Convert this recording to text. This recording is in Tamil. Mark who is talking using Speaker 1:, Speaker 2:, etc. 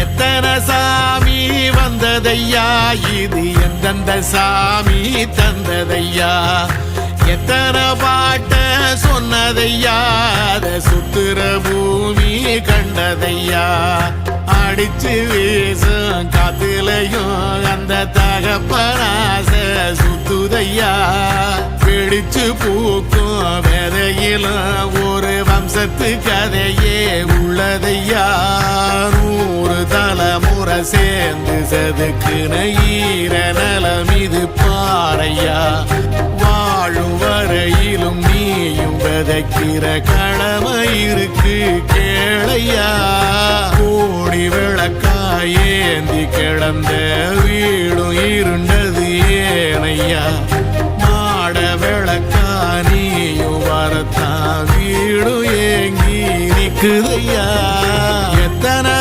Speaker 1: எத்தனை சாமி வந்ததையா இது எந்தெந்த சாமி தந்ததையா எத்தனை பாட்ட சொன்னதையா அத சுத்துற பூமி கண்டதையா அடிச்சு வீசும் காத்துலையும் அந்த தகப்பனாச சுத்துதையா பிடிச்சு பூக்கும் விதையிலும் ஒரு வம்சத்து கதையே உள்ளதையா 100 தலைமுறை சேர்ந்து செதுக்குன ஈர நலம் இது பாறையா வாழும் வரையிலும் நீயும் விதைக்கிற கடமை இருக்கு கேளையா கோடி விளக்காயேந்தி கிடந்த வீடும் இருண்டது ஏனையா மாட விளக்கா நீயும் வரத்தான் வீடும் ஏங்கி நிக்குதையா எத்தனை